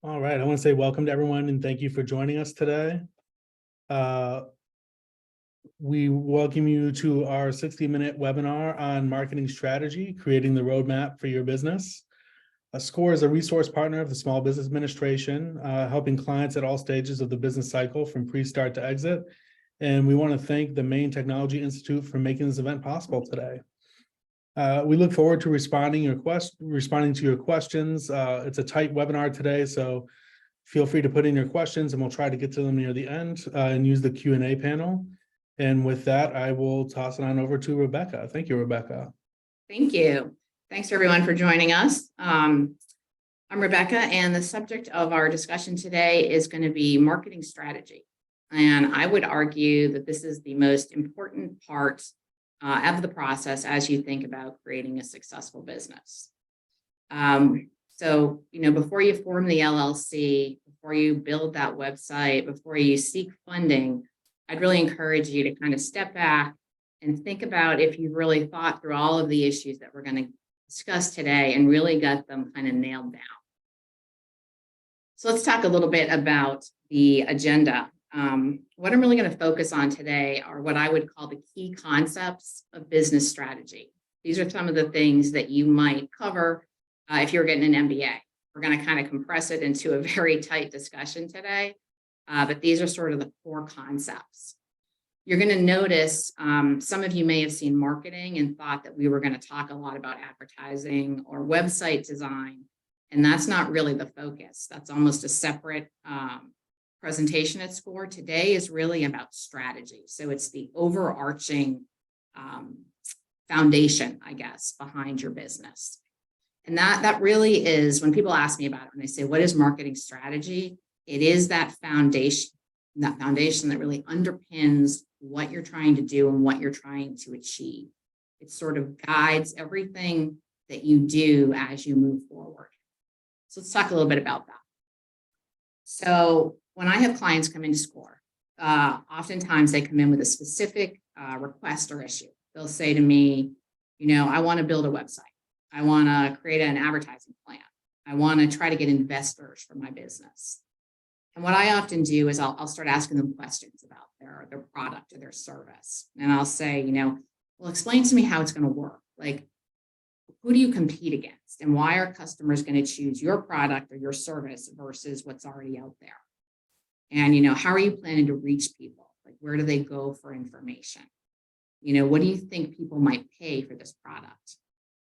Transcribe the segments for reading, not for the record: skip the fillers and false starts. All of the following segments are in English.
All right, I want to say welcome to everyone and thank you for joining us today. Uh, we welcome you to our 60-minute webinar on marketing strategy, creating the roadmap for your business. SCORE is a resource partner of the Small Business Administration, helping clients at all stages of the business cycle from pre-start to exit. And we want to thank the Maine Technology Institute for making this event possible today. We look forward to responding to your questions. It's a tight webinar today, so feel free to put in your questions and we'll try to get to them near the end and use the Q&A panel. And with that, I will toss it on over to Rebecca. Thank you, Rebecca. Thank you. Thanks everyone for joining us. I'm Rebecca, and the subject of our discussion today is going to be marketing strategy. And I would argue that this is the most important part of the process as you think about creating a successful business. So, before you form the LLC, before you build that website, before you seek funding, I'd really encourage you to kind of step back and think about if you've really thought through all of the issues that we're going to discuss today and really got them kind of nailed down. So let's talk a little bit about the agenda. What I'm really going to focus on today are what I would call the key concepts of business strategy. These are some of the things that you might cover if you're getting an M.B.A. We're going to kind of compress it into a very tight discussion today, but these are sort of the core concepts. You're going to notice some of you may have seen marketing and thought that we were going to talk a lot about advertising or website design, and that's not really the focus. That's almost a separate presentation at SCORE. Today is really about strategy. So it's the overarching foundation, I guess, behind your business. And that really is, when people ask me about it, when they say, what is marketing strategy? It is that foundation that really underpins what you're trying to do and what you're trying to achieve. It sort of guides everything that you do as you move forward. So let's talk a little bit about that. So when I have clients come into SCORE, oftentimes they come in with a specific request or issue. They'll say to me, I want to build a website. I want to create an advertising plan. I want to try to get investors for my business. And what I often do is I'll start asking them questions about their product or their service. And I'll say, well, explain to me how it's going to work. Like, who do you compete against? And why are customers going to choose your product or your service versus what's already out there? And, how are you planning to reach people? Like, where do they go for information? What do you think people might pay for this product?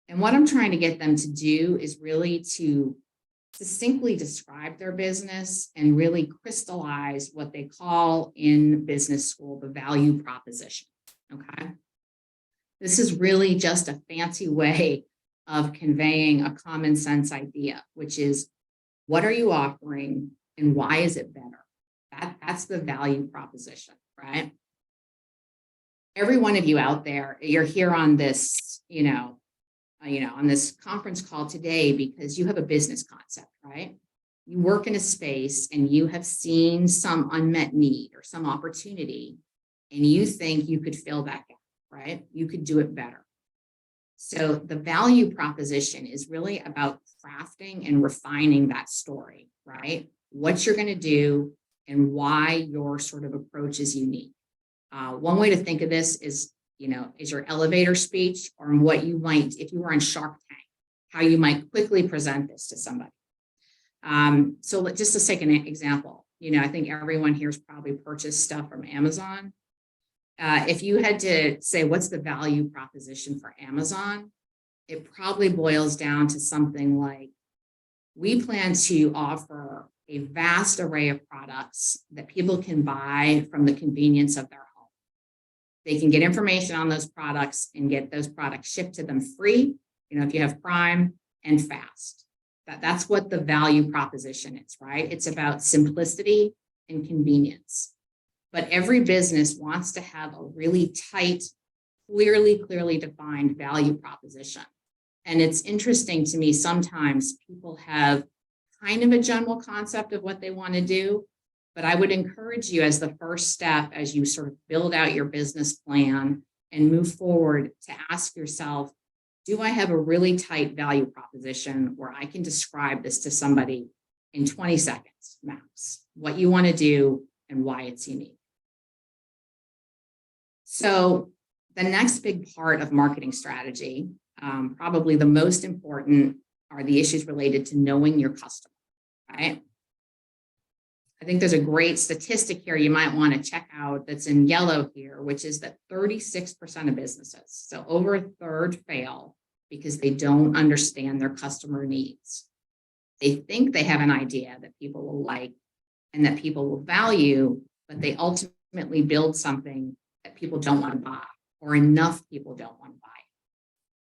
And what I'm trying to get them to do is really to succinctly describe their business and really crystallize what they call in business school the value proposition. Okay. This is really just a fancy way of conveying a common sense idea, which is, what are you offering and why is it better? That's the value proposition, right? Every one of you out there, you're here on this, on this conference call today because you have a business concept, right? You work in a space and you have seen some unmet need or some opportunity, and you think you could fill that gap, right? You could do it better. So the value proposition is really about crafting and refining that story, right? What you're going to do and why your sort of approach is unique. One way to think of this is your elevator speech, or what you might, if you were on Shark Tank, how you might quickly present this to somebody. So just to take an example, I think everyone here's probably purchased stuff from Amazon. If you had to say, what's the value proposition for Amazon? It probably boils down to something like, we plan to offer a vast array of products that people can buy from the convenience of their home. They can get information on those products and get those products shipped to them free, if you have Prime, and fast. That's what the value proposition is, right? It's about simplicity and convenience. But every business wants to have a really tight, clearly defined value proposition. And it's interesting to me, sometimes people have kind of a general concept of what they want to do, but I would encourage you, as the first step, as you sort of build out your business plan and move forward, to ask yourself, do I have a really tight value proposition where I can describe this to somebody in 20 seconds max, what you want to do and why it's unique. So the next big part of marketing strategy, probably the most important, are the issues related to knowing your customer, right? I think there's a great statistic here you might want to check out that's in yellow here, which is that 36% of businesses, so over a third, fail because they don't understand their customer needs. They think they have an idea that people will like and that people will value, but they ultimately build something that people don't want to buy, or enough people don't want to buy.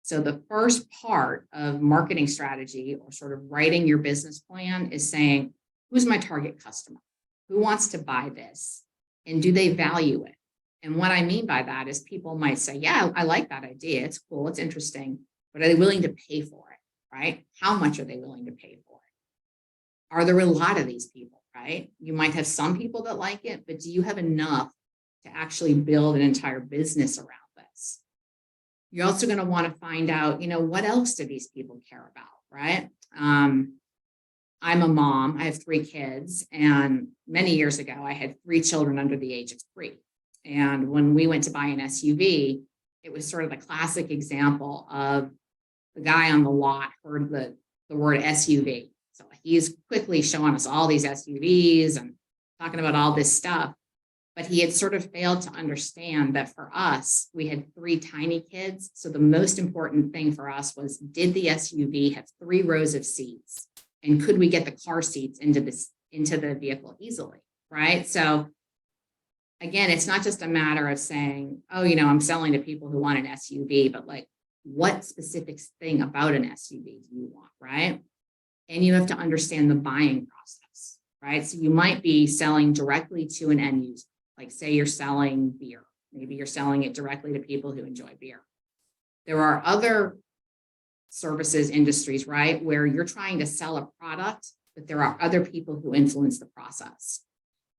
So the first part of marketing strategy, or sort of writing your business plan, is saying, who's my target customer? Who wants to buy this? And do they value it? And what I mean by that is people might say, yeah, I like that idea. It's cool. It's interesting. But are they willing to pay for it, right? How much are they willing to pay for it? Are there a lot of these people, right? You might have some people that like it, but do you have enough to actually build an entire business around this? You're also going to want to find out, what else do these people care about, right? I'm a mom. I have 3 kids. And many years ago, I had 3 children under the age of 3. And when we went to buy an SUV, it was sort of the classic example of the guy on the lot heard the word SUV. So he's quickly showing us all these SUVs and talking about all this stuff. But he had sort of failed to understand that for us, we had 3 tiny kids. So the most important thing for us was, did the SUV have 3 rows of seats? And could we get the car seats into the vehicle easily, right? So again, it's not just a matter of saying, oh, I'm selling to people who want an SUV, but like, what specific thing about an SUV do you want, right? And you have to understand the buying process, right? So you might be selling directly to an end user, like say you're selling beer. Maybe you're selling it directly to people who enjoy beer. There are other services industries, right, where you're trying to sell a product, but there are other people who influence the process.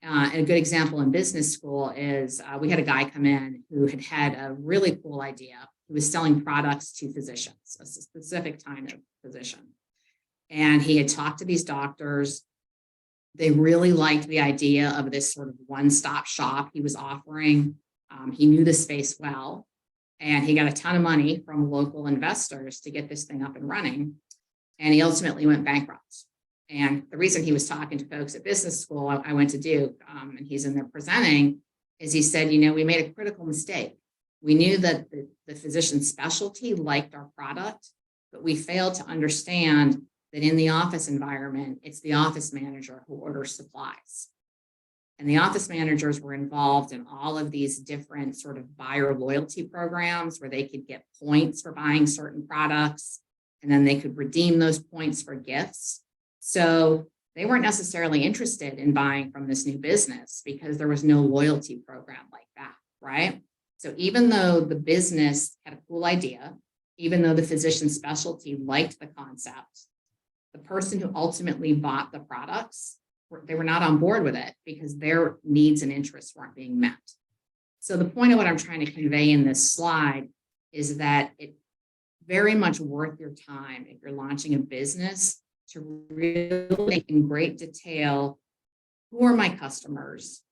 And a good example in business school is we had a guy come in who had a really cool idea. He was selling products to physicians, a specific kind of physician. And he had talked to these doctors. They really liked the idea of this sort of one-stop shop he was offering. He knew the space well. And he got a ton of money from local investors to get this thing up and running. And he ultimately went bankrupt. And the reason he was talking to folks at business school, I went to Duke, and he's in there presenting, is he said, we made a critical mistake. We knew that the physician's specialty liked our product, but we failed to understand that in the office environment, it's the office manager who orders supplies. And the office managers were involved in all of these different sort of buyer loyalty programs where they could get points for buying certain products, and then they could redeem those points for gifts. So they weren't necessarily interested in buying from this new business because there was no loyalty program like that, right? So even though the business had a cool idea, even though the physician specialty liked the concept, the person who ultimately bought the products, they were not on board with it because their needs and interests weren't being met. So the point of what I'm trying to convey in this slide is that it's very much worth your time if you're launching a business to really in great detail, who are my customers?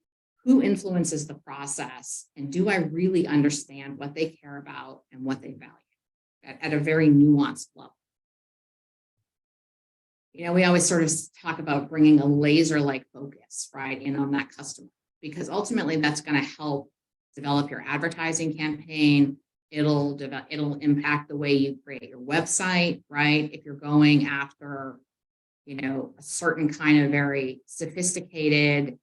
Who influences the process? And do I really understand what they care about and what they value at a very nuanced level? We always sort of talk about bringing a laser-like focus, right, in on that customer, because ultimately that's going to help develop your advertising campaign. It'll impact the way you create your website, right? If you're going after, a certain kind of very sophisticated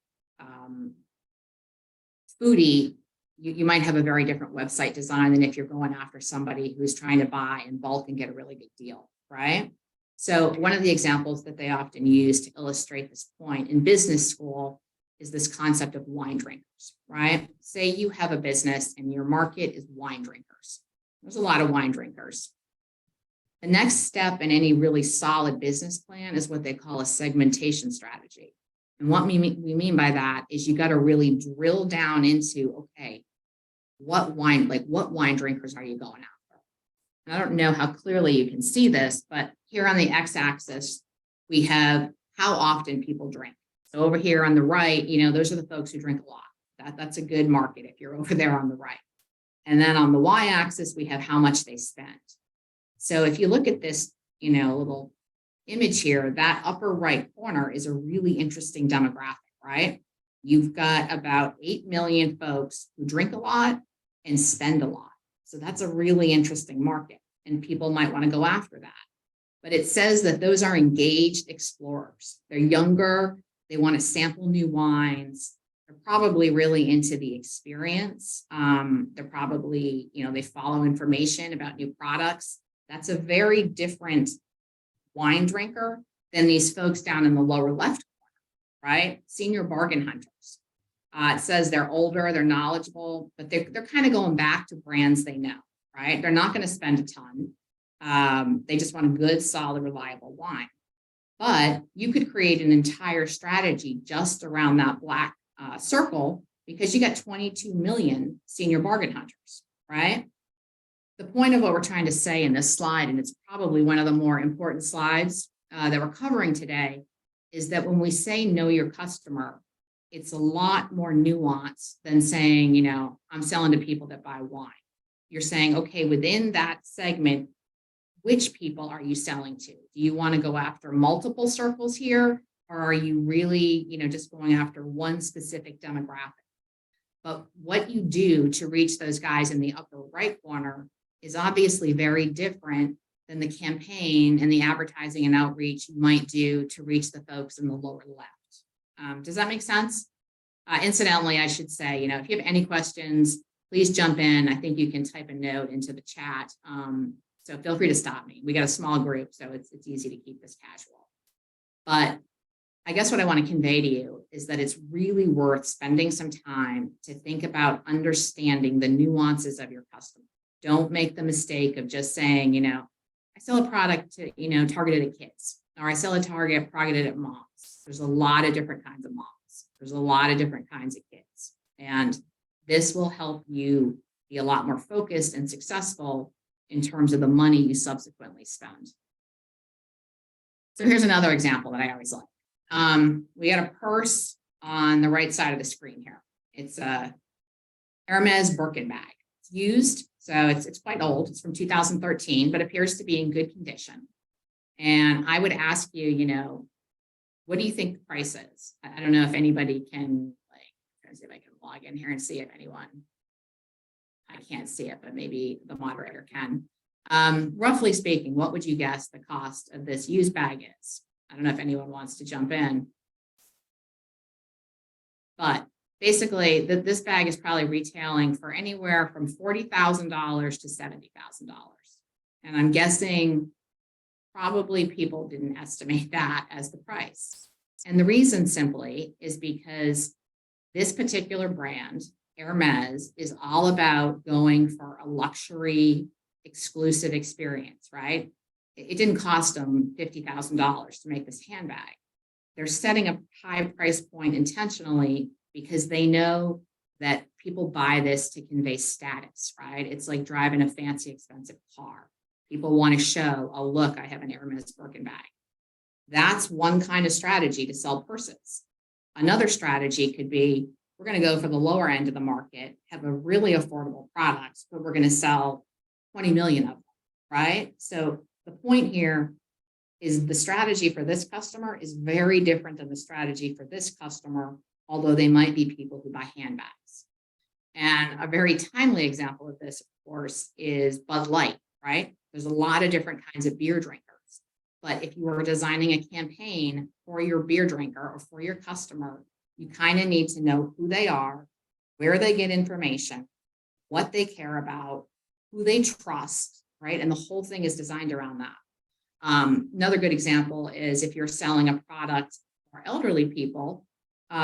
foodie, you might have a very different website design than if you're going after somebody who's trying to buy in bulk and get a really big deal, right? So one of the examples that they often use to illustrate this point in business school is this concept of wine drinkers, right? Say you have a business and your market is wine drinkers. There's a lot of wine drinkers. The next step in any really solid business plan is what they call a segmentation strategy. And what we mean by that is you got to really drill down into, okay, what wine drinkers are you going after? And I don't know how clearly you can see this, but here on the x-axis, we have how often people drink. So over here on the right, those are the folks who drink a lot. That's a good market if you're over there on the right. And then on the y-axis, we have how much they spend. So if you look at this, little image here, that upper right corner is a really interesting demographic, right? You've got about 8 million folks who drink a lot and spend a lot. So that's a really interesting market, and people might want to go after that. But it says that those are engaged explorers. They're younger, they want to sample new wines. They're probably really into the experience. They're probably, they follow information about new products. That's a very different wine drinker than these folks down in the lower left corner, right? Senior bargain hunters. It says they're older, they're knowledgeable, but they're kind of going back to brands they know, right? They're not going to spend a ton. They just want a good, solid, reliable wine. But you could create an entire strategy just around that black circle, because you got 22 million senior bargain hunters, right? The point of what we're trying to say in this slide, and it's probably one of the more important slides that we're covering today, is that when we say know your customer, it's a lot more nuanced than saying, I'm selling to people that buy wine. You're saying, okay, within that segment, which people are you selling to? Do you want to go after multiple circles here? Or are you really, just going after one specific demographic? But what you do to reach those guys in the upper right corner is obviously very different than the campaign and the advertising and outreach you might do to reach the folks in the lower left. Does that make sense? Incidentally, I should say, if you have any questions, please jump in. I think you can type a note into the chat. So feel free to stop me. We got a small group, so it's easy to keep this casual. But I guess what I want to convey to you is that it's really worth spending some time to think about understanding the nuances of your customer. Don't make the mistake of just saying, I sell a product to, targeted at kids, or I sell a target targeted at moms. There's a lot of different kinds of moms. There's a lot of different kinds of kids. And this will help you be a lot more focused and successful in terms of the money you subsequently spend. So here's another example that I always like. We got a purse on the right side of the screen here. It's a Hermes Birkin bag. It's used, so it's quite old. It's from 2013, but appears to be in good condition. And I would ask you, what do you think the price is? I don't know if anybody can, try to see if I can log in here and see if anyone, I can't see it, but maybe the moderator can. Roughly speaking, what would you guess the cost of this used bag is? I don't know if anyone wants to jump in. But basically, this bag is probably retailing for anywhere from $40,000 to $70,000. And I'm guessing probably people didn't estimate that as the price. And the reason simply is because this particular brand, Hermes, is all about going for a luxury, exclusive experience, right? It didn't cost them $50,000 to make this handbag. They're setting a high price point intentionally because they know that people buy this to convey status, right? It's like driving a fancy, expensive car. People want to show, oh, look, I have an Hermes Birkin bag. That's one kind of strategy to sell purses. Another strategy could be, we're going to go for the lower end of the market, have a really affordable product, but we're going to sell 20 million of them, right? So the point here is the strategy for this customer is very different than the strategy for this customer, although they might be people who buy handbags. And a very timely example of this, of course, is Bud Light, right? There's a lot of different kinds of beer drinkers. But if you are designing a campaign for your beer drinker or for your customer, you kind of need to know who they are, where they get information, what they care about, who they trust, right? And the whole thing is designed around that. Another good example is if you're selling a product for elderly people,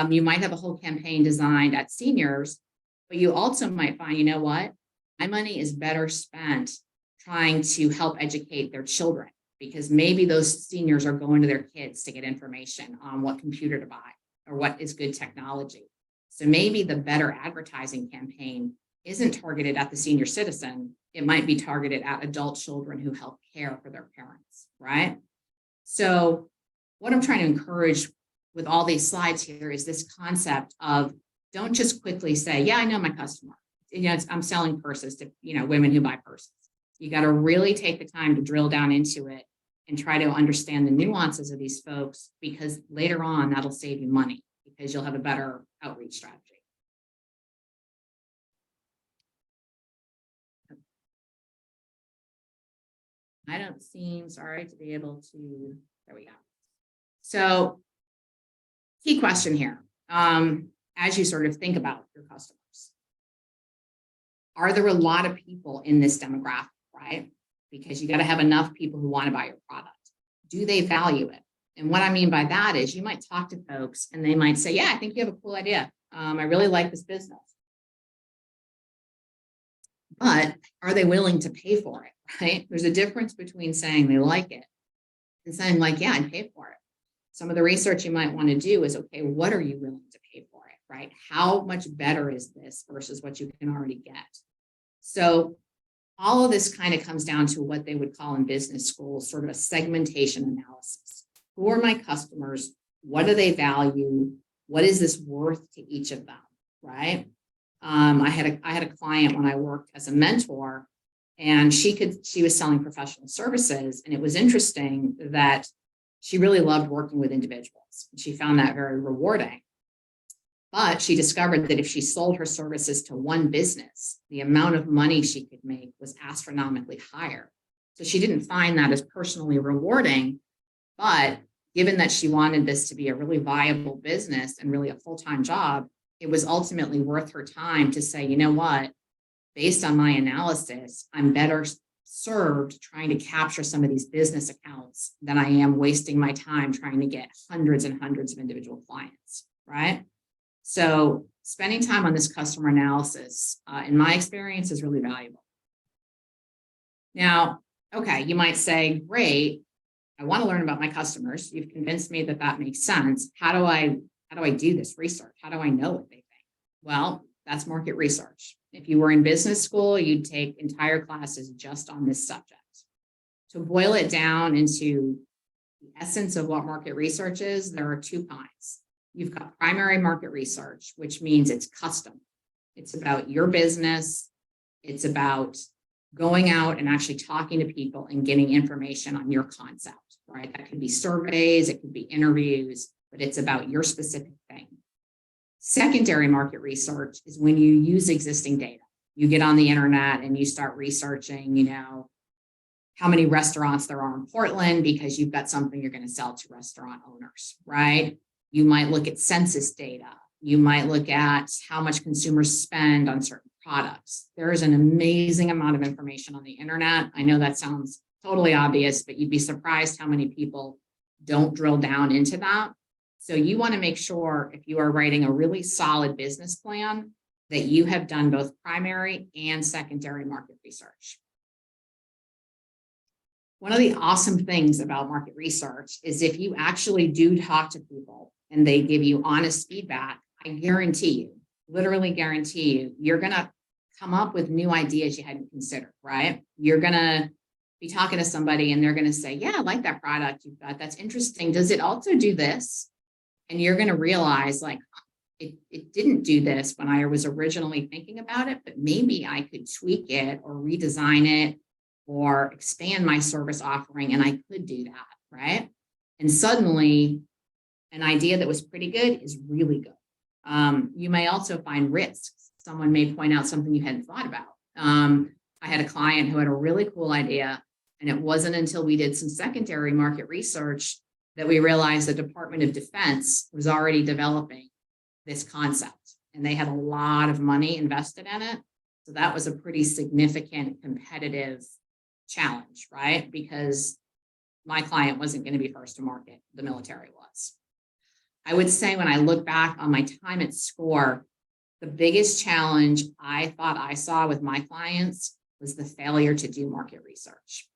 you might have a whole campaign designed at seniors, but you also might find, you know what? My money is better spent trying to help educate their children, because maybe those seniors are going to their kids to get information on what computer to buy or what is good technology. So maybe the better advertising campaign isn't targeted at the senior citizen. It might be targeted at adult children who help care for their parents, right? So what I'm trying to encourage with all these slides here is this concept of don't just quickly say, yeah, I know my customer. I'm selling purses to, women who buy purses. You got to really take the time to drill down into it and try to understand the nuances of these folks, because later on that'll save you money because you'll have a better outreach strategy. I don't seem, sorry, to be able to, there we go. So key question here, as you sort of think about your customers, are there a lot of people in this demographic, right? Because you got to have enough people who want to buy your product. Do they value it? And what I mean by that is you might talk to folks and they might say, yeah, I think you have a cool idea. I really like this business. But are they willing to pay for it, right? There's a difference between saying they like it and saying like, yeah, I'd pay for it. Some of the research you might want to do is, okay, what are you willing to pay for it, right? How much better is this versus what you can already get? So all of this kind of comes down to what they would call in business school sort of a segmentation analysis. Who are my customers? What do they value? What is this worth to each of them, right? I had a client when I worked as a mentor, and she was selling professional services, and it was interesting that she really loved working with individuals. She found that very rewarding. But she discovered that if she sold her services to one business, the amount of money she could make was astronomically higher. So she didn't find that as personally rewarding, but given that she wanted this to be a really viable business and really a full-time job, it was ultimately worth her time to say, you know what, based on my analysis, I'm better served trying to capture some of these business accounts than I am wasting my time trying to get hundreds and hundreds of individual clients, right? So spending time on this customer analysis, in my experience, is really valuable. Now, okay, you might say, great, I want to learn about my customers. You've convinced me that that makes sense. How do I do this research? How do I know what they think? Well, that's market research. If you were in business school, you'd take entire classes just on this subject. To boil it down into the essence of what market research is, there are two kinds. You've got primary market research, which means it's custom. It's about your business. It's about going out and actually talking to people and getting information on your concept, right? That could be surveys, it could be interviews, but it's about your specific thing. Secondary market research is when you use existing data. You get on the internet and you start researching, how many restaurants there are in Portland because you've got something you're going to sell to restaurant owners, right? You might look at census data. You might look at how much consumers spend on certain products. There is an amazing amount of information on the internet. I know that sounds totally obvious, but you'd be surprised how many people don't drill down into that. So you want to make sure, if you are writing a really solid business plan, that you have done both primary and secondary market research. One of the awesome things about market research is if you actually do talk to people and they give you honest feedback, I guarantee you, literally guarantee you, you're going to come up with new ideas you hadn't considered, right? You're going to be talking to somebody and they're going to say, yeah, I like that product you've got. That's interesting. Does it also do this? And you're going to realize, like, it didn't do this when I was originally thinking about it, but maybe I could tweak it or redesign it or expand my service offering, and I could do that, right? And suddenly, an idea that was pretty good is really good. You may also find risks. Someone may point out something you hadn't thought about. I had a client who had a really cool idea, and it wasn't until we did some secondary market research that we realized the Department of Defense was already developing this concept, and they had a lot of money invested in it. So that was a pretty significant competitive challenge, right? Because my client wasn't going to be first to market, the military was. I would say when I look back on my time at SCORE, the biggest challenge I thought I saw with my clients was the failure to do market research.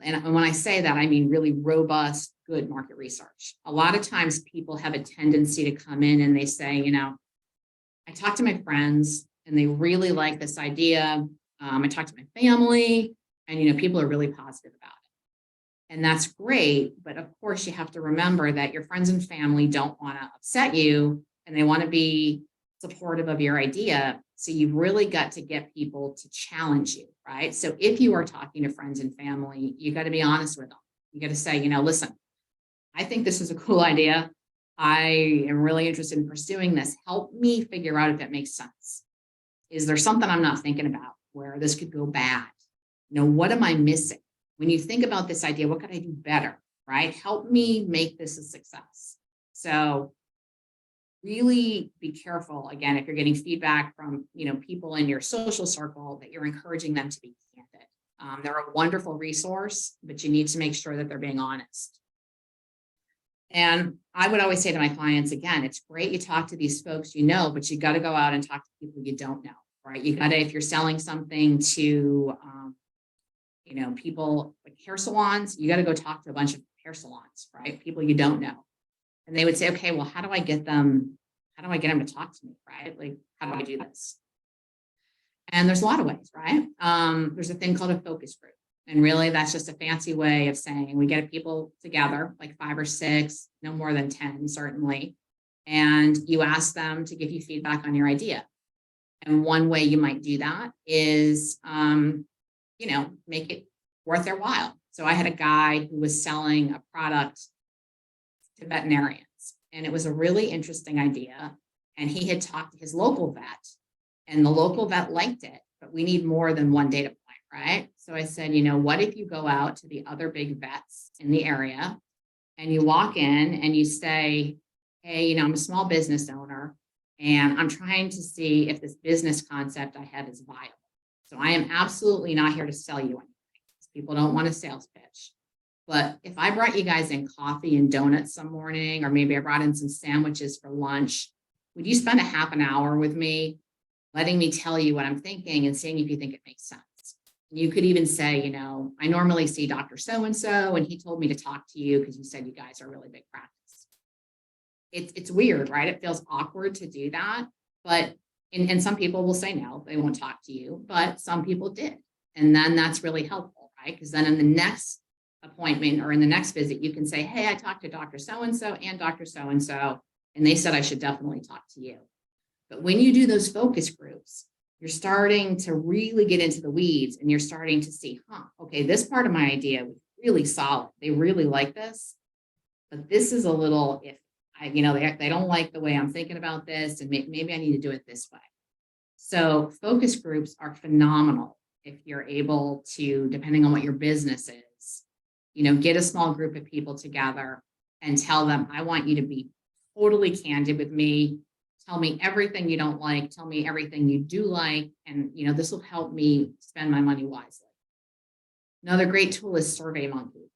And when I say that, I mean really robust, good market research. A lot of times people have a tendency to come in and they say, I talked to my friends and they really like this idea. I talked to my family and, people are really positive about it. And that's great. But of course, you have to remember that your friends and family don't want to upset you and they want to be supportive of your idea. So you've really got to get people to challenge you, right? So if you are talking to friends and family, you got to be honest with them. You got to say, listen, I think this is a cool idea. I am really interested in pursuing this. Help me figure out if it makes sense. Is there something I'm not thinking about where this could go bad? What am I missing? When you think about this idea, what could I do better, right? Help me make this a success. So really be careful, again, if you're getting feedback from, people in your social circle, that you're encouraging them to be candid. They're a wonderful resource, but you need to make sure that they're being honest. And I would always say to my clients, again, it's great you talk to these folks, but you got to go out and talk to people you don't know, right? You got to, if you're selling something to, people like hair salons, you got to go talk to a bunch of hair salons, right? People you don't know. And they would say, okay, well, how do I get them to talk to me, right? Like, how do I do this? And there's a lot of ways, right? There's a thing called a focus group. And really, that's just a fancy way of saying we get people together, like 5 or 6, no more than 10, certainly. And you ask them to give you feedback on your idea. And one way you might do that is, make it worth their while. So I had a guy who was selling a product to veterinarians, and it was a really interesting idea. And he had talked to his local vet, and the local vet liked it, but we need more than one data point, right? So I said, what if you go out to the other big vets in the area and you walk in and you say, hey, I'm a small business owner and I'm trying to see if this business concept I have is viable. So I am absolutely not here to sell you anything. People don't want a sales pitch. But if I brought you guys in coffee and donuts some morning, or maybe I brought in some sandwiches for lunch, would you spend a half an hour with me, letting me tell you what I'm thinking and seeing if you think it makes sense? You could even say, I normally see Dr. So-and-so, and he told me to talk to you because you said you guys are really big practice. It's weird, right? It feels awkward to do that, but and some people will say no, they won't talk to you, but some people did. And then that's really helpful, right? Because then in the next appointment or in the next visit, you can say, hey, I talked to Dr. So-and-so and Dr. So-and-so, and they said I should definitely talk to you. But when you do those focus groups, you're starting to really get into the weeds and you're starting to see, okay, this part of my idea was really solid. They really like this, but this is a little iffy. They don't like the way I'm thinking about this, and maybe I need to do it this way. So focus groups are phenomenal if you're able to, depending on what your business is, get a small group of people together and tell them, I want you to be totally candid with me. Tell me everything you don't like. Tell me everything you do like. And, this will help me spend my money wisely. Another great tool is SurveyMonkey.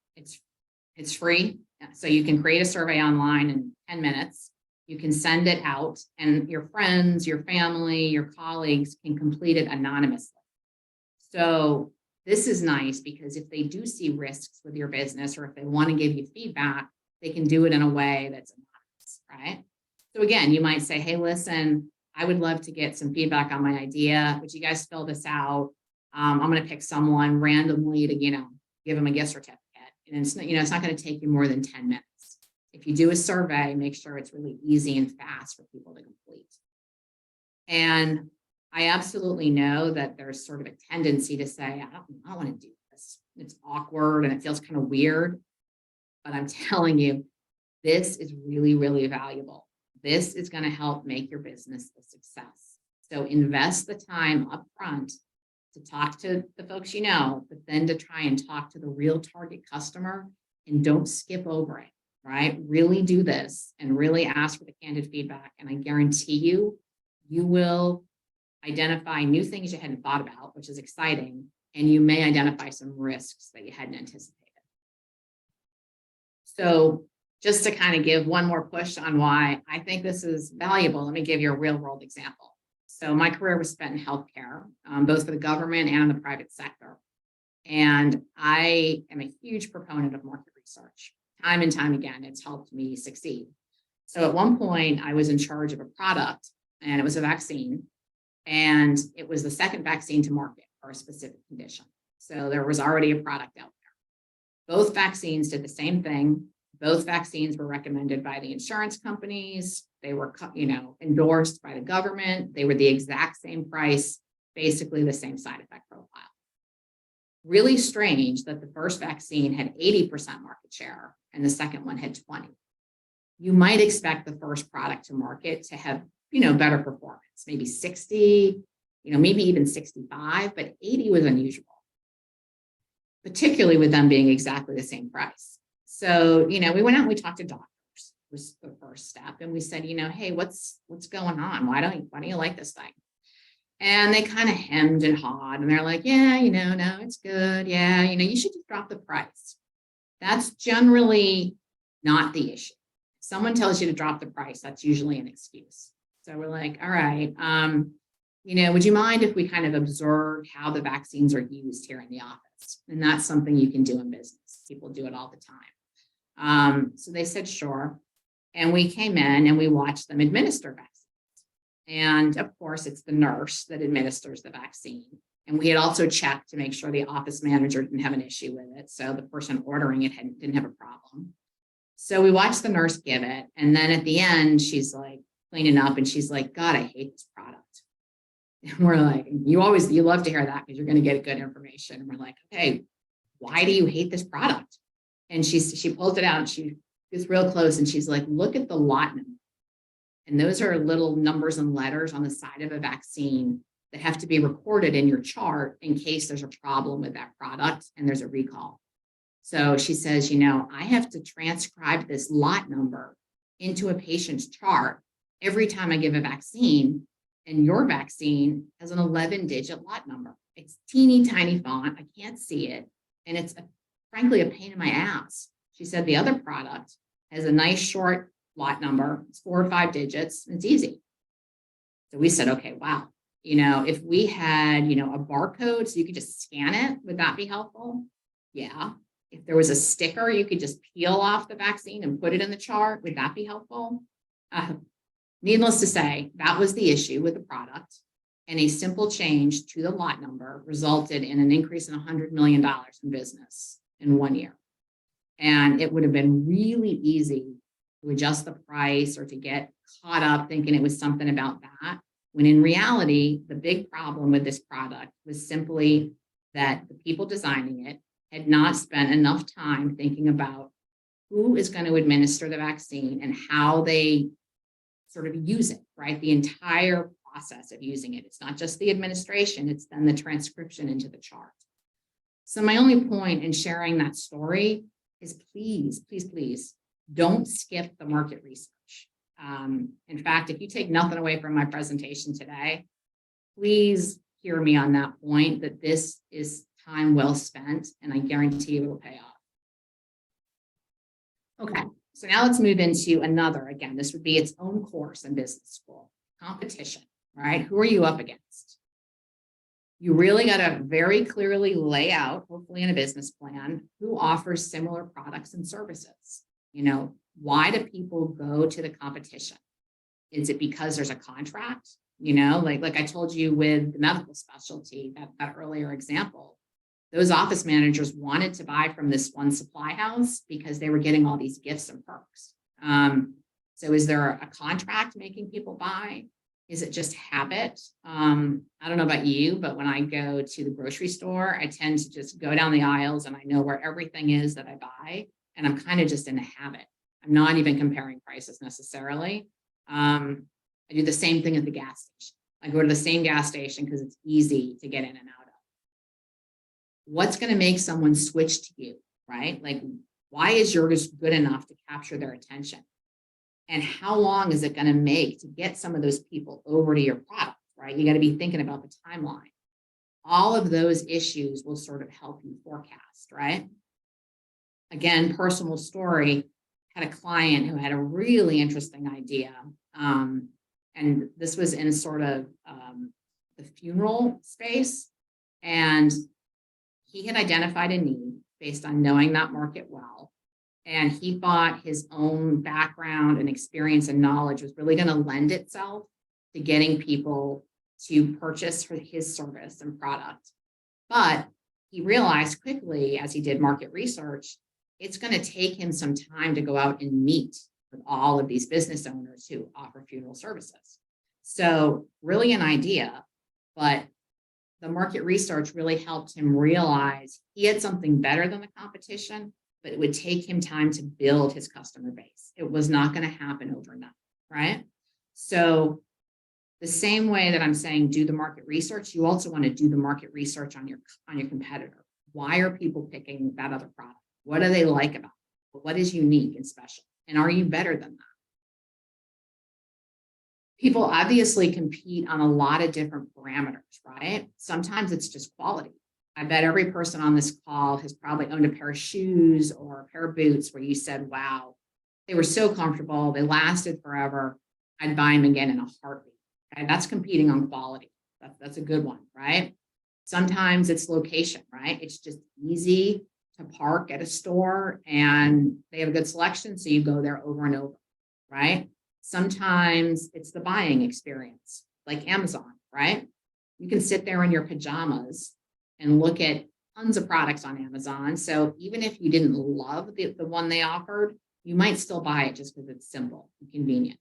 It's free. So you can create a survey online in 10 minutes. You can send it out and your friends, your family, your colleagues can complete it anonymously. So this is nice because if they do see risks with your business or if they want to give you feedback, they can do it in a way that's anonymous, right? So again, you might say, hey, listen, I would love to get some feedback on my idea. Would you guys fill this out? I'm going to pick someone randomly to, give them a gift certificate. And it's not going to take you more than 10 minutes. If you do a survey, make sure it's really easy and fast for people to complete. And I absolutely know that there's sort of a tendency to say, I don't want to do this. It's awkward and it feels kind of weird. But I'm telling you, this is really, really valuable. This is going to help make your business a success. So invest the time up front to talk to the folks but then to try and talk to the real target customer and don't skip over it, right? Really do this and really ask for the candid feedback. And I guarantee you, you will identify new things you hadn't thought about, which is exciting. And you may identify some risks that you hadn't anticipated. So just to kind of give one more push on why I think this is valuable, let me give you a real world example. So my career was spent in healthcare, both for the government and in the private sector. And I am a huge proponent of market research. Time and time again, it's helped me succeed. So at one point, I was in charge of a product, and it was a vaccine. And it was the second vaccine to market for a specific condition. So there was already a product out there. Both vaccines did the same thing. Both vaccines were recommended by the insurance companies. They were, endorsed by the government. They were the exact same price, basically the same side effect profile. Really strange that the first vaccine had 80% market share and the second one had 20. You might expect the first product to market to have, better performance, maybe 60, maybe even 65, but 80 was unusual, particularly with them being exactly the same price. So, we went out and we talked to doctors, was the first step. And we said, hey, what's going on? Why don't you like this thing? And they kind of hemmed and hawed and they're like, yeah, no, it's good. Yeah, you should just drop the price. That's generally not the issue. If someone tells you to drop the price, that's usually an excuse. So we're like, all right, would you mind if we kind of observe how the vaccines are used here in the office? And that's something you can do in business. People do it all the time. So they said, sure. And we came in and we watched them administer vaccines. And of course, it's the nurse that administers the vaccine. And we had also checked to make sure the office manager didn't have an issue with it. So the person ordering it didn't have a problem. So we watched the nurse give it. And then at the end, she's like cleaning up and she's like, God, I hate this product. And we're like, you love to hear that because you're going to get good information. And we're like, okay, why do you hate this product? And she pulls it out and she gets real close and she's like, look at the lot number. And those are little numbers and letters on the side of a vaccine that have to be recorded in your chart in case there's a problem with that product and there's a recall. So she says, I have to transcribe this lot number into a patient's chart every time I give a vaccine. And your vaccine has an 11-digit lot number. It's teeny tiny font. I can't see it. And it's frankly a pain in my ass. She said the other product has a nice short lot number. It's 4 or 5 digits. It's easy. So we said, okay, wow. If we had, a barcode so you could just scan it, would that be helpful? Yeah. If there was a sticker you could just peel off the vaccine and put it in the chart, would that be helpful? Needless to say, that was the issue with the product, and a simple change to the lot number resulted in an increase in $100 million in business in 1 year. And it would have been really easy to adjust the price or to get caught up thinking it was something about that, when in reality, the big problem with this product was simply that the people designing it had not spent enough time thinking about who is going to administer the vaccine and how they sort of use it, right? The entire process of using it. It's not just the administration, it's then the transcription into the chart. So my only point in sharing that story is please, please, please don't skip the market research. In fact, if you take nothing away from my presentation today, please hear me on that point that this is time well spent and I guarantee it will pay off. Okay. So now let's move into another, again, this would be its own course in business school, competition, right? Who are you up against? You really got to very clearly lay out, hopefully in a business plan, who offers similar products and services. Why do people go to the competition? Is it because there's a contract? Like I told you with the medical specialty, that earlier example, those office managers wanted to buy from this one supply house because they were getting all these gifts and perks. So is there a contract making people buy? Is it just habit? I don't know about you, but when I go to the grocery store, I tend to just go down the aisles and I know where everything is that I buy. And I'm kind of just in a habit. I'm not even comparing prices necessarily. I do the same thing at the gas station. I go to the same gas station because it's easy to get in and out of. What's going to make someone switch to you, right? Like, why is yours good enough to capture their attention? And how long is it going to make to get some of those people over to your product, right? You got to be thinking about the timeline. All of those issues will sort of help you forecast, right? Again, personal story, had a client who had a really interesting idea. And this was in sort of the funeral space. And he had identified a need based on knowing that market well. And he thought his own background and experience and knowledge was really going to lend itself to getting people to purchase for his service and product. But he realized quickly as he did market research, it's going to take him some time to go out and meet with all of these business owners who offer funeral services. So brilliant idea, but the market research really helped him realize he had something better than the competition, but it would take him time to build his customer base. It was not going to happen overnight, right? So the same way that I'm saying do the market research, you also want to do the market research on your competitor. Why are people picking that other product? What do they like about it? What is unique and special? And are you better than that? People obviously compete on a lot of different parameters, right? Sometimes it's just quality. I bet every person on this call has probably owned a pair of shoes or a pair of boots where you said, wow, they were so comfortable, they lasted forever. I'd buy them again in a heartbeat. Okay? That's competing on quality. That's a good one, right? Sometimes it's location, right? It's just easy to park at a store and they have a good selection, so you go there over and over, right? Sometimes it's the buying experience, like Amazon, right? You can sit there in your pajamas and look at tons of products on Amazon. So even if you didn't love the one they offered, you might still buy it just because it's simple and convenient.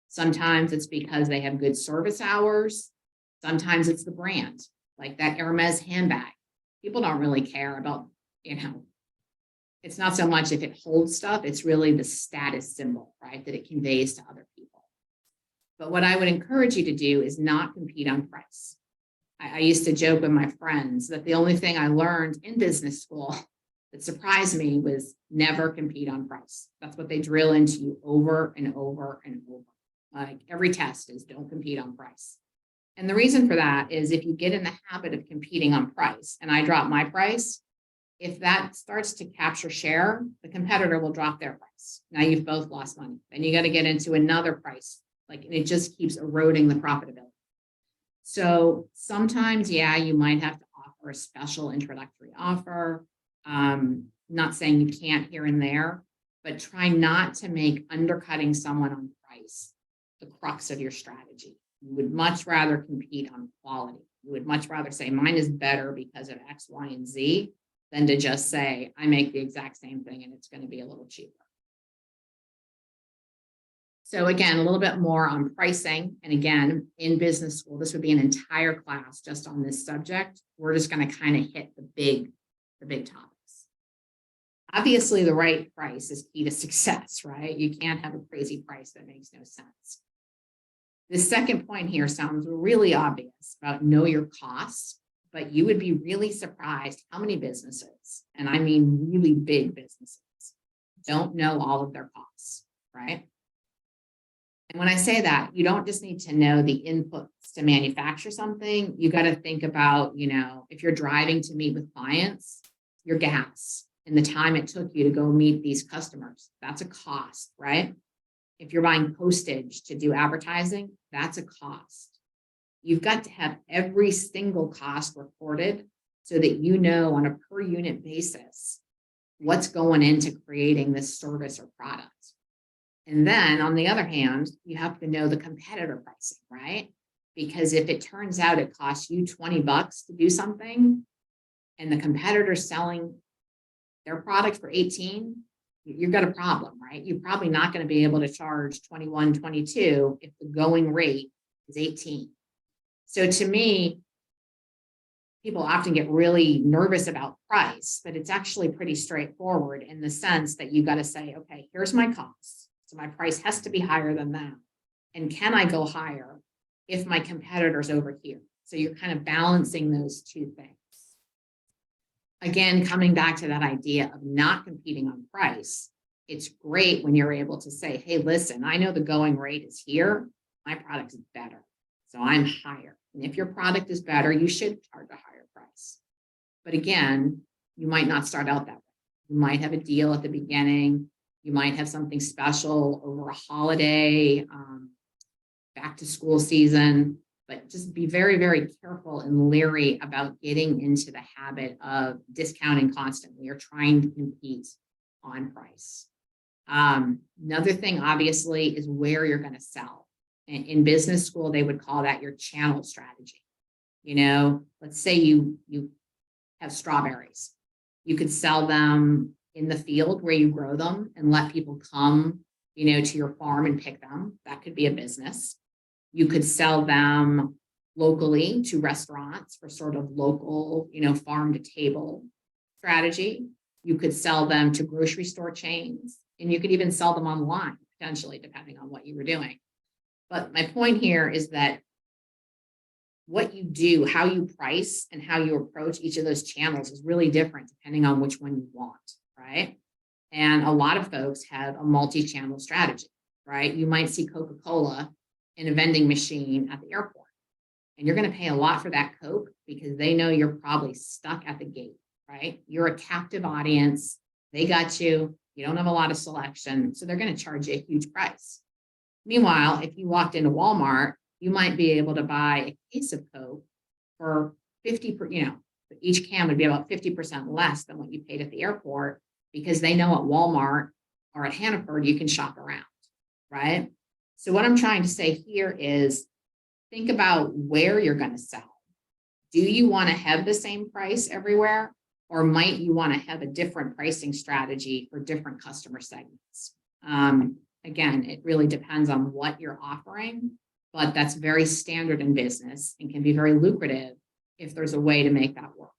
Sometimes it's because they have good service hours. Sometimes it's the brand, like that Hermes handbag. People don't really care about, it's not so much if it holds stuff, it's really the status symbol, right, that it conveys to other people. But what I would encourage you to do is not compete on price. I used to joke with my friends that the only thing I learned in business school that surprised me was never compete on price. That's what they drill into you over and over and over. Like every test is don't compete on price. And the reason for that is if you get in the habit of competing on price, and I drop my price, if that starts to capture share, the competitor will drop their price. Now you've both lost money. Then you got to get into another price, and it just keeps eroding the profitability. So sometimes, yeah, you might have to offer a special introductory offer. Not saying you can't here and there, but try not to make undercutting someone on price the crux of your strategy. You would much rather compete on quality. You would much rather say mine is better because of X, Y, and Z than to just say I make the exact same thing and it's going to be a little cheaper. So again, a little bit more on pricing. And again, in business school, this would be an entire class just on this subject. We're just going to kind of hit the big topics. Obviously, the right price is key to success, right? You can't have a crazy price that makes no sense. The second point here sounds really obvious about know your costs, but you would be really surprised how many businesses, and I mean really big businesses, don't know all of their costs, right? And when I say that, you don't just need to know the inputs to manufacture something. You got to think about, if you're driving to meet with clients, your gas and the time it took you to go meet these customers, that's a cost, right? If you're buying postage to do advertising, that's a cost. You've got to have every single cost recorded so that you know on a per unit basis what's going into creating this service or product. And then on the other hand, you have to know the competitor pricing, right? Because if it turns out it costs you $20 to do something and the competitor's selling their product for 18, you've got a problem, right? You're probably not going to be able to charge 21, 22 if the going rate is 18. So to me, people often get really nervous about price, but it's actually pretty straightforward in the sense that you got to say, okay, here's my costs. So my price has to be higher than that. And can I go higher if my competitor's over here? So you're kind of balancing those two things. Again, coming back to that idea of not competing on price, it's great when you're able to say, hey, listen, I know the going rate is here. My product is better. So I'm higher. And if your product is better, you should charge a higher price. But again, you might not start out that way. You might have a deal at the beginning. You might have something special over a holiday, back to school season, but just be very, very careful and leery about getting into the habit of discounting constantly or trying to compete on price. Another thing, obviously, is where you're going to sell. In business school, they would call that your channel strategy. Let's say you have strawberries. You could sell them in the field where you grow them and let people come, to your farm and pick them. That could be a business. You could sell them locally to restaurants for sort of local, farm to table strategy. You could sell them to grocery store chains, and you could even sell them online, potentially, depending on what you were doing. But my point here is that what you do, how you price, and how you approach each of those channels is really different depending on which one you want, right? And a lot of folks have a multi-channel strategy, right? You might see Coca-Cola in a vending machine at the airport, and you're going to pay a lot for that Coke because they know you're probably stuck at the gate, right? You're a captive audience. They got you. You don't have a lot of selection, so they're going to charge you a huge price. Meanwhile, if you walked into Walmart, you might be able to buy a case of Coke for 50%, each can would be about 50% less than what you paid at the airport because they know at Walmart or at Hannaford, you can shop around, right? So what I'm trying to say here is think about where you're going to sell. Do you want to have the same price everywhere? Or might you want to have a different pricing strategy for different customer segments? Again, it really depends on what you're offering, but that's very standard in business and can be very lucrative if there's a way to make that work.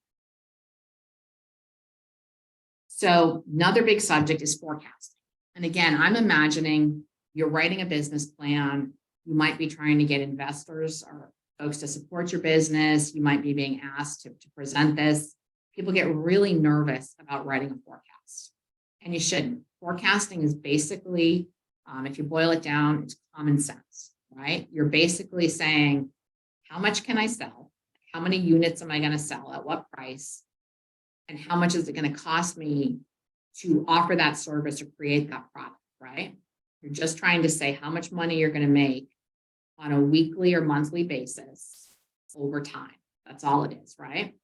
So another big subject is forecasting. And again, I'm imagining you're writing a business plan. You might be trying to get investors or folks to support your business. You might be being asked to present this. People get really nervous about writing a forecast, and you shouldn't. Forecasting is basically, if you boil it down, it's common sense, right? You're basically saying, how much can I sell? How many units am I going to sell? At what price? And how much is it going to cost me to offer that service or create that product, right? You're just trying to say how much money you're going to make on a weekly or monthly basis over time. That's all it is, right?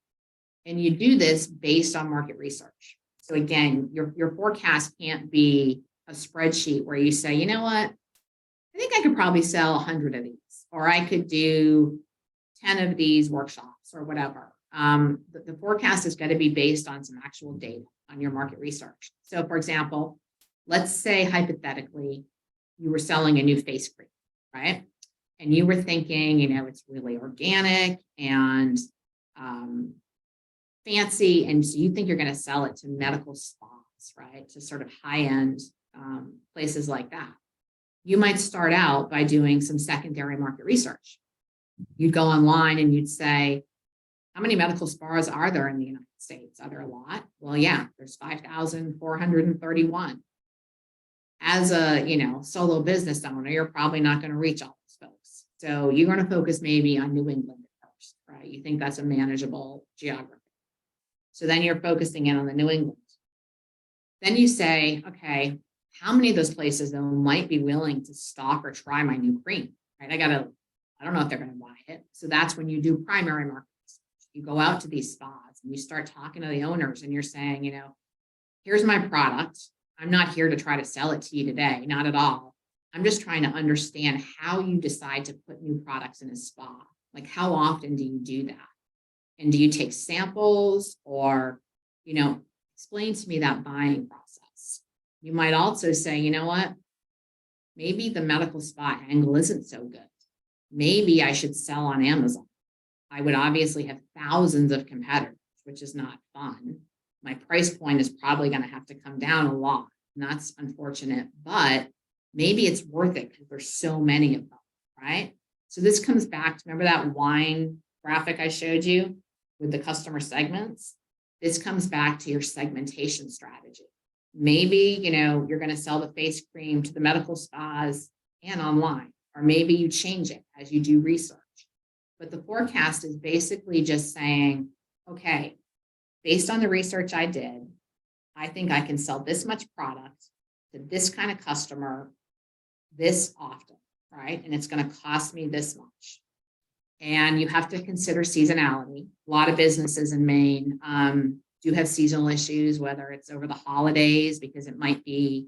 And you do this based on market research. So again, your forecast can't be a spreadsheet where you say, you know what, I think I could probably sell 100 of these, or I could do 10 of these workshops or whatever. The forecast is going to be based on some actual data on your market research. So for example, let's say hypothetically, you were selling a new face cream, right? And you were thinking, it's really organic and fancy. And so you think you're going to sell it to medical spas, right? To sort of high-end places like that. You might start out by doing some secondary market research. You'd go online and you'd say, how many medical spas are there in the United States? Are there a lot? Well, yeah, there's 5,431. As a, solo business owner, you're probably not going to reach all those folks. So you're going to focus maybe on New England first, right? You think that's a manageable geography. So then you're focusing in on the New England. Then you say, okay, how many of those places though might be willing to stock or try my new cream, right? I don't know if they're going to buy it. So that's when you do primary market research. You go out to these spas and you start talking to the owners and you're saying, here's my product. I'm not here to try to sell it to you today, not at all. I'm just trying to understand how you decide to put new products in a spa. Like how often do you do that? And do you take samples or, explain to me that buying process. You might also say, you know what? Maybe the medical spa angle isn't so good. Maybe I should sell on Amazon. I would obviously have thousands of competitors, which is not fun. My price point is probably going to have to come down a lot. And that's unfortunate, but maybe it's worth it because there's so many of them, right? So this comes back to, remember that wine graphic I showed you with the customer segments? This comes back to your segmentation strategy. Maybe, you're going to sell the face cream to the medical spas and online, or maybe you change it as you do research. But the forecast is basically just saying, okay, based on the research I did, I think I can sell this much product to this kind of customer this often, right? And it's going to cost me this much. And you have to consider seasonality. A lot of businesses in Maine do have seasonal issues, whether it's over the holidays, because it might be,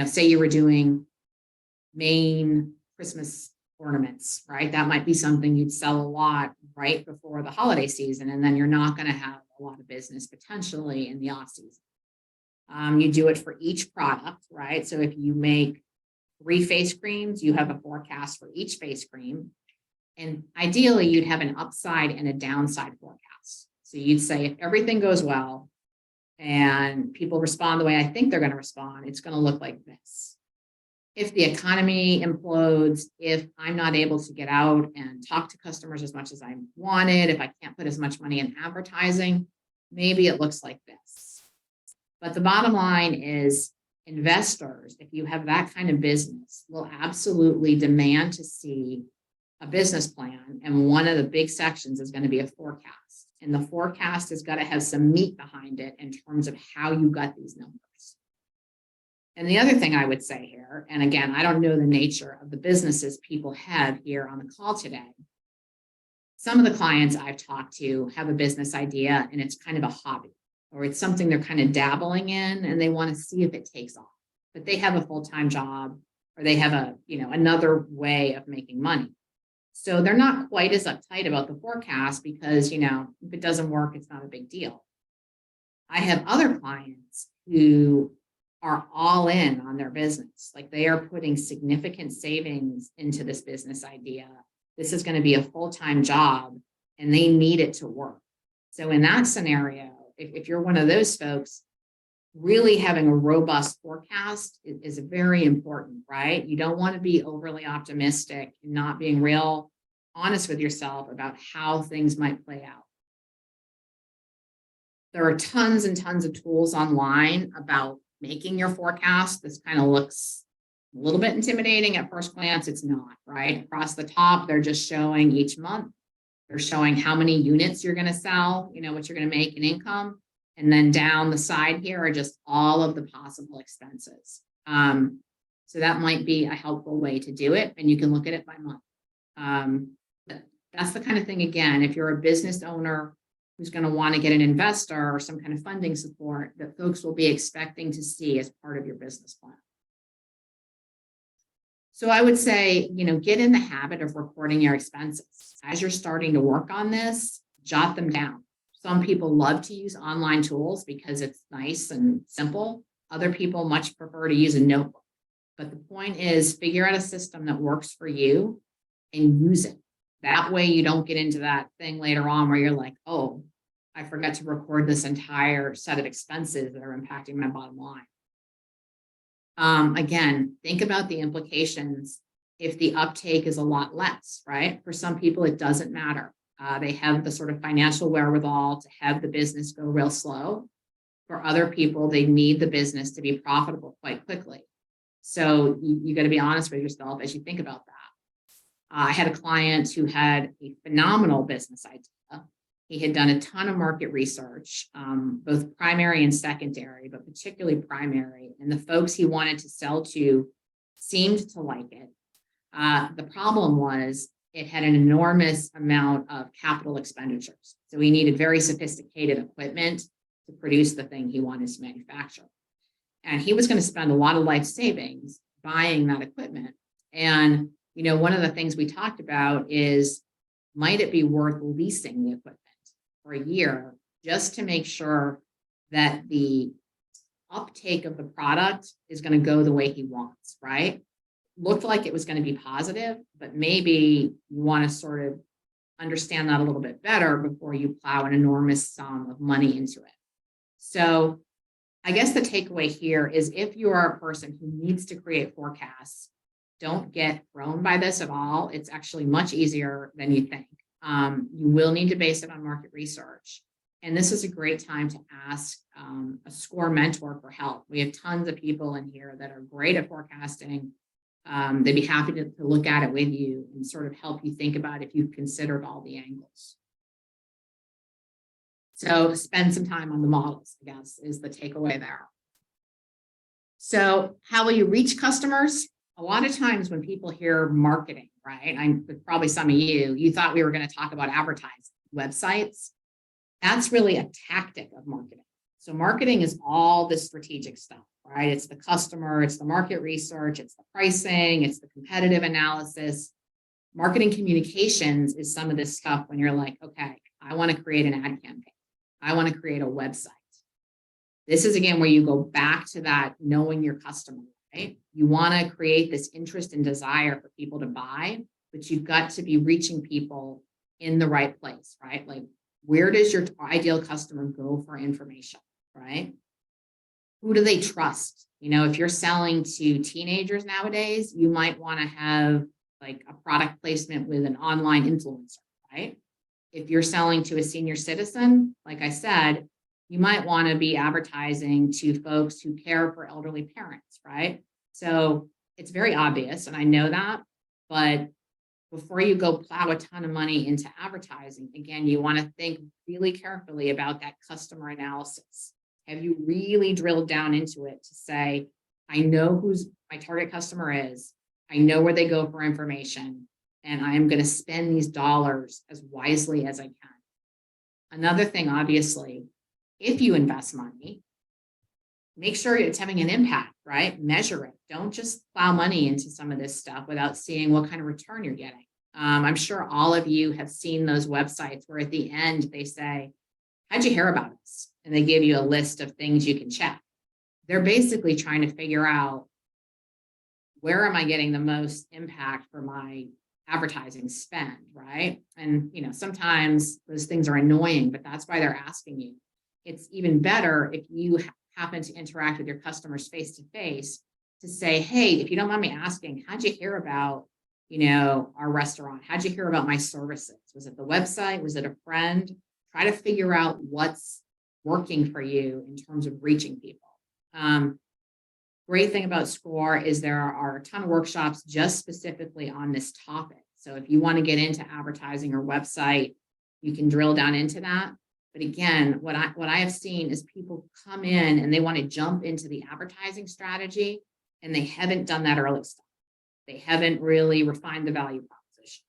say you were doing Maine Christmas ornaments, right? That might be something you'd sell a lot right before the holiday season, and then you're not going to have a lot of business potentially in the off season. You do it for each product, right? So if you make 3 face creams, you have a forecast for each face cream. And ideally, you'd have an upside and a downside forecast. So you'd say, if everything goes well and people respond the way I think they're going to respond, it's going to look like this. If the economy implodes, if I'm not able to get out and talk to customers as much as I wanted, if I can't put as much money in advertising, maybe it looks like this. But the bottom line is, investors, if you have that kind of business, will absolutely demand to see a business plan. And one of the big sections is going to be a forecast. And the forecast has got to have some meat behind it in terms of how you got these numbers. And the other thing I would say here, and again, I don't know the nature of the businesses people have here on the call today. Some of the clients I've talked to have a business idea and it's kind of a hobby, or it's something they're kind of dabbling in and they want to see if it takes off. But they have a full-time job, or they have a, another way of making money. So they're not quite as uptight about the forecast because, if it doesn't work, it's not a big deal. I have other clients who are all in on their business. Like, they are putting significant savings into this business idea. This is going to be a full-time job and they need it to work. So in that scenario, if you're one of those folks, really having a robust forecast is very important, right? You don't want to be overly optimistic and not being real honest with yourself about how things might play out. There are tons and tons of tools online about making your forecast. This kind of looks a little bit intimidating at first glance. It's not, right? Across the top, they're just showing each month. They're showing how many units you're going to sell, what you're going to make in income. And then down the side here are just all of the possible expenses. So that might be a helpful way to do it. And you can look at it by month. But that's the kind of thing, again, if you're a business owner who's going to want to get an investor or some kind of funding support, that folks will be expecting to see as part of your business plan. So I would say, get in the habit of recording your expenses. As you're starting to work on this, jot them down. Some people love to use online tools because it's nice and simple. Other people much prefer to use a notebook. But the point is, figure out a system that works for you and use it. That way you don't get into that thing later on where you're like, oh, I forgot to record this entire set of expenses that are impacting my bottom line. Again, think about the implications if the uptake is a lot less, right? For some people, it doesn't matter. They have the sort of financial wherewithal to have the business go real slow. For other people, they need the business to be profitable quite quickly. So you got to be honest with yourself as you think about that. I had a client who had a phenomenal business idea. He had done a ton of market research, both primary and secondary, but particularly primary. And the folks he wanted to sell to seemed to like it. The problem was it had an enormous amount of capital expenditures. So he needed very sophisticated equipment to produce the thing he wanted to manufacture. And he was going to spend a lot of life savings buying that equipment. And, one of the things we talked about is, might it be worth leasing the equipment for a year just to make sure that the uptake of the product is going to go the way he wants, right? Looked like it was going to be positive, but maybe you want to sort of understand that a little bit better before you plow an enormous sum of money into it. So I guess the takeaway here is, if you are a person who needs to create forecasts, don't get thrown by this at all. It's actually much easier than you think. You will need to base it on market research. And this is a great time to ask a SCORE mentor for help. We have tons of people in here that are great at forecasting. They'd be happy to look at it with you and sort of help you think about if you've considered all the angles. So spend some time on the models, I guess, is the takeaway there. So how will you reach customers? A lot of times when people hear marketing, right? Probably some of you thought we were going to talk about advertising, websites. That's really a tactic of marketing. So marketing is all the strategic stuff, right? It's the customer, it's the market research, it's the pricing, it's the competitive analysis. Marketing communications is some of this stuff when you're like, okay, I want to create an ad campaign. I want to create a website. This is again where you go back to that knowing your customer, right? You want to create this interest and desire for people to buy, but you've got to be reaching people in the right place, right? Like, where does your ideal customer go for information, right? Who do they trust? You know, if you're selling to teenagers nowadays, you might want to have like a product placement with an online influencer, right? If you're selling to a senior citizen, like I said, you might want to be advertising to folks who care for elderly parents, right? So it's very obvious, and I know that, but before you go plow a ton of money into advertising, again, you want to think really carefully about that customer analysis. Have you really drilled down into it to say, I know who my target customer is, I know where they go for information, and I am going to spend these dollars as wisely as I can. Another thing, obviously, if you invest money, make sure it's having an impact, right? Measure it. Don't just plow money into some of this stuff without seeing what kind of return you're getting. I'm sure all of you have seen those websites where at the end they say, how'd you hear about us? And they give you a list of things you can check. They're basically trying to figure out, where am I getting the most impact for my advertising spend, right? And, you know, sometimes those things are annoying, but that's why they're asking you. It's even better if you happen to interact with your customers face to face to say, hey, if you don't mind me asking, how'd you hear about, you know, our restaurant? How'd you hear about my services? Was it the website? Was it a friend? Try to figure out what's working for you in terms of reaching people. Great thing about SCORE is there are a ton of workshops just specifically on this topic. So if you want to get into advertising or website, you can drill down into that. But again, what I have seen is people come in and they want to jump into the advertising strategy, and they haven't done that early stuff. They haven't really refined the value proposition.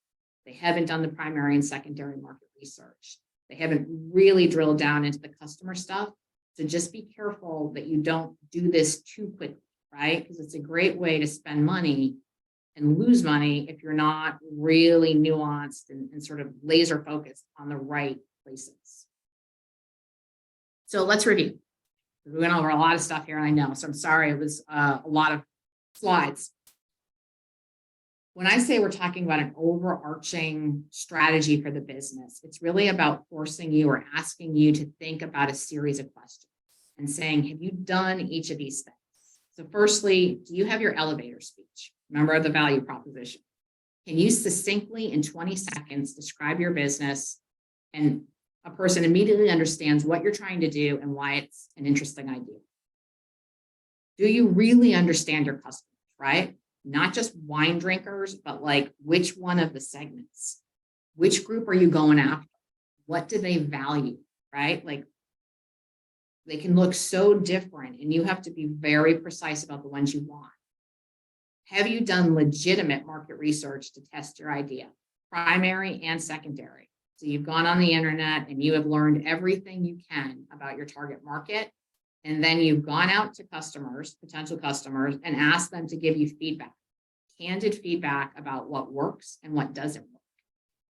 They haven't done the primary and secondary market research. They haven't really drilled down into the customer stuff. So just be careful that you don't do this too quickly, right? Because it's a great way to spend money and lose money if you're not really nuanced and sort of laser focused on the right places. So let's review. We went over a lot of stuff here, I know, so I'm sorry, it was a lot of slides. When I say we're talking about an overarching strategy for the business, it's really about forcing you or asking you to think about a series of questions and saying, have you done each of these things? So firstly, do you have your elevator speech? Remember the value proposition. Can you succinctly in 20 seconds describe your business, and a person immediately understands what you're trying to do and why it's an interesting idea? Do you really understand your customers, right? Not just wine drinkers, but like which one of the segments? Which group are you going after? What do they value, right? Like they can look so different, and you have to be very precise about the ones you want. Have you done legitimate market research to test your idea, primary and secondary? So you've gone on the internet and you have learned everything you can about your target market. And then you've gone out to customers, potential customers, and asked them to give you feedback, candid feedback about what works and what doesn't work.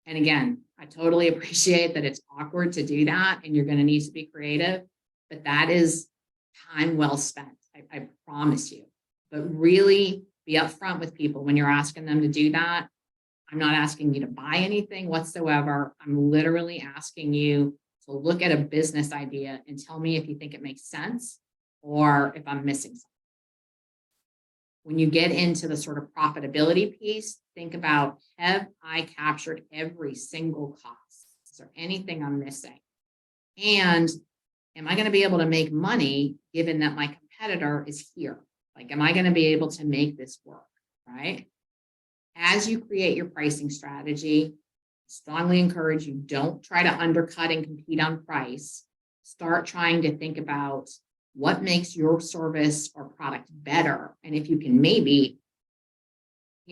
And again, I totally appreciate that it's awkward to do that and you're going to need to be creative, but that is time well spent. I promise you. But really be upfront with people when you're asking them to do that. I'm not asking you to buy anything whatsoever. I'm literally asking you to look at a business idea and tell me if you think it makes sense or if I'm missing something. When you get into the sort of profitability piece, think about, have I captured every single cost? Is there anything I'm missing? And am I going to be able to make money given that my competitor is here? Like, am I going to be able to make this work, right? As you create your pricing strategy, strongly encourage you, don't try to undercut and compete on price. Start trying to think about what makes your service or product better. And if you can maybe,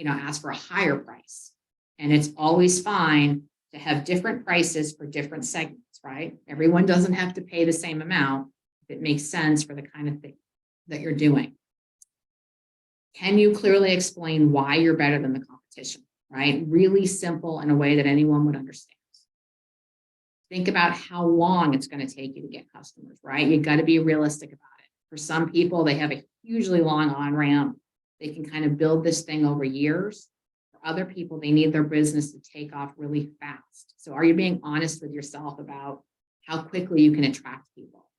ask for a higher price. And it's always fine to have different prices for different segments, right? Everyone doesn't have to pay the same amount if it makes sense for the kind of thing that you're doing. Can you clearly explain why you're better than the competition, right? Really simple in a way that anyone would understand. Think about how long it's going to take you to get customers, right? You got to be realistic about it. For some people, they have a hugely long on-ramp. They can kind of build this thing over years. For other people, they need their business to take off really fast. So are you being honest with yourself about how quickly you can attract people?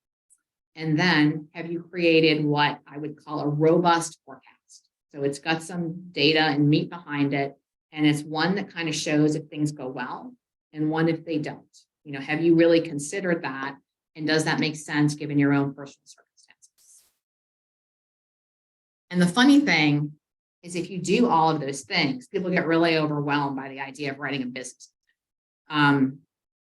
And then have you created what I would call a robust forecast? So it's got some data and meat behind it. And it's one that kind of shows if things go well and one if they don't. You know, have you really considered that? And does that make sense given your own personal circumstances? And the funny thing is if you do all of those things, people get really overwhelmed by the idea of writing a business plan.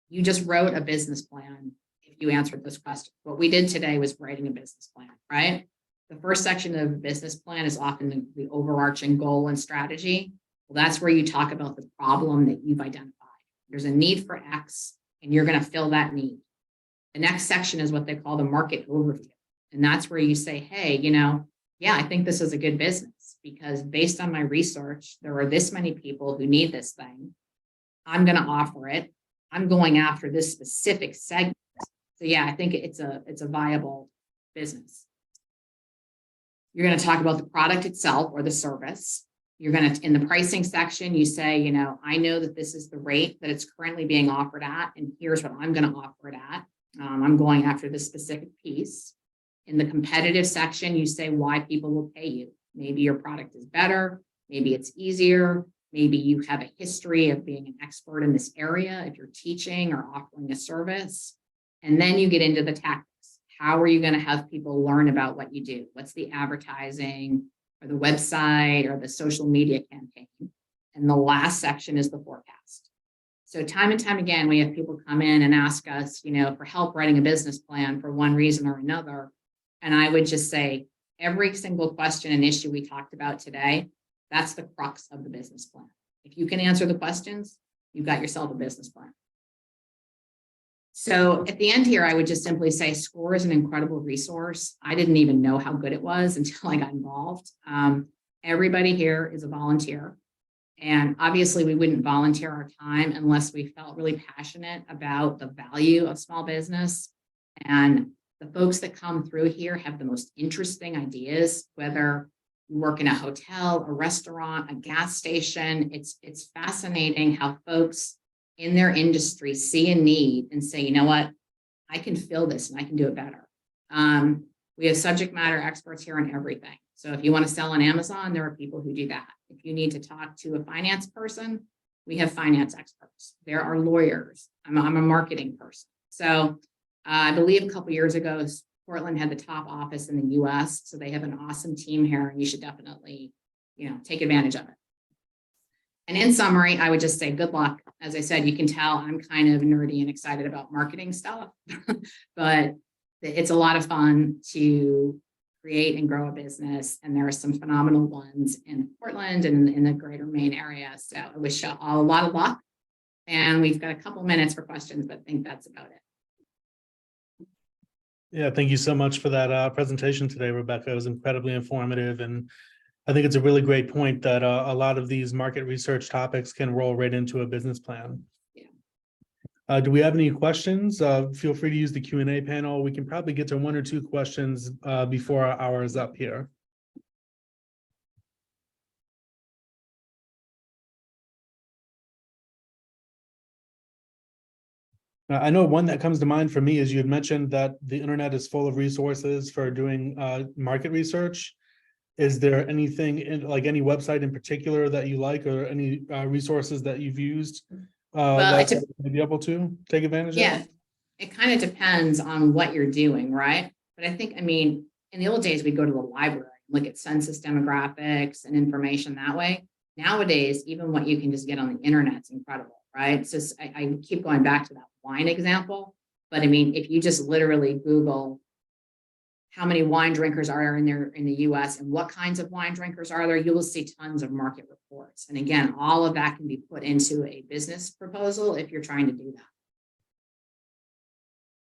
You just wrote a business plan if you answered those questions. What we did today was writing a business plan, right? The first section of a business plan is often the overarching goal and strategy. Well, that's where you talk about the problem that you've identified. There's a need for X, and you're going to fill that need. The next section is what they call the market overview. And that's where you say, hey, you know, yeah, I think this is a good business because based on my research, there are this many people who need this thing. I'm going to offer it. I'm going after this specific segment. So yeah, I think it's a viable business. You're going to talk about the product itself or the service. You're going to, in the pricing section, you say, you know, I know that this is the rate that it's currently being offered at, and here's what I'm going to offer it at. I'm going after this specific piece. In the competitive section, you say why people will pay you. Maybe your product is better. Maybe it's easier. Maybe you have a history of being an expert in this area if you're teaching or offering a service. And then you get into the tactics. How are you going to have people learn about what you do? What's the advertising or the website or the social media campaign? And the last section is the forecast. So time and time again, we have people come in and ask us, you know, for help writing a business plan for one reason or another. And I would just say every single question and issue we talked about today, that's the crux of the business plan. If you can answer the questions, you've got yourself a business plan. So at the end here, I would just simply say SCORE is an incredible resource. I didn't even know how good it was until I got involved. Everybody here is a volunteer. And obviously we wouldn't volunteer our time unless we felt really passionate about the value of small business. And the folks that come through here have the most interesting ideas, whether you work in a hotel, a restaurant, a gas station. It's fascinating how folks in their industry see a need and say, you know what, I can fill this and I can do it better. We have subject matter experts here on everything. So if you want to sell on Amazon, there are people who do that. If you need to talk to a finance person, we have finance experts. There are lawyers. I'm a marketing person. So I believe a couple of years ago, Portland had the top office in the US. So they have an awesome team here and you should definitely, you know, take advantage of it. And in summary, I would just say good luck. As I said, you can tell I'm kind of nerdy and excited about marketing stuff, but it's a lot of fun to create and grow a business. And there are some phenomenal ones in Portland and in the greater Maine area. So I wish you all a lot of luck. And we've got a couple minutes for questions, but I think that's about it. Yeah, thank you so much for that presentation today, Rebecca. It was incredibly informative. And I think it's a really great point that a lot of these market research topics can roll right into a business plan. Yeah. Do we have any questions? Feel free to use the Q&A panel. We can probably get to one or two questions before our hour is up here. I know one that comes to mind for me is you had mentioned that the internet is full of resources for doing market research. Is there anything like any website in particular that you like or any resources that you've used that you'd be able to take advantage of? Yeah, it kind of depends on what you're doing, right? But I think, I mean, in the old days, we'd go to the library, look at census demographics and information that way. Nowadays, even what you can just get on the internet is incredible, right? So I keep going back to that wine example, but I mean, if you just literally Google how many wine drinkers are there in the US and what kinds of wine drinkers are there, you will see tons of market reports. And again, all of that can be put into a business proposal if you're trying to do that.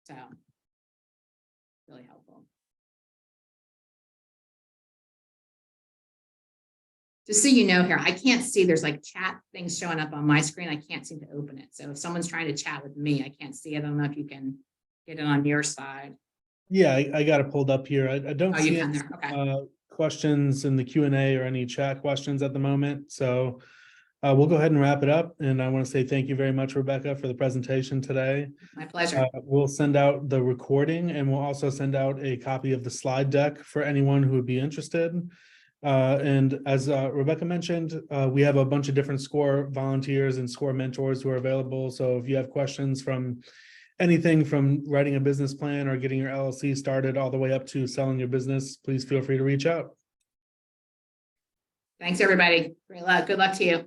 So really helpful. Just so you know here, I can't see, there's like chat things showing up on my screen. I can't seem to open it. So if someone's trying to chat with me, I can't see it. I don't know if you can get it on your side. Yeah, I got it pulled up here. I don't Oh, you see can any there. Okay. questions in the Q&A or any chat questions at the moment. So we'll go ahead and wrap it up. And I want to say thank you very much, Rebecca, for the presentation today. My pleasure. We'll send out the recording, and we'll also send out a copy of the slide deck for anyone who would be interested. And as Rebecca mentioned, we have a bunch of different SCORE volunteers and SCORE mentors who are available. So if you have questions from anything from writing a business plan or getting your LLC started all the way up to selling your business, please feel free to reach out. Thanks, everybody. Great luck. Good luck to you.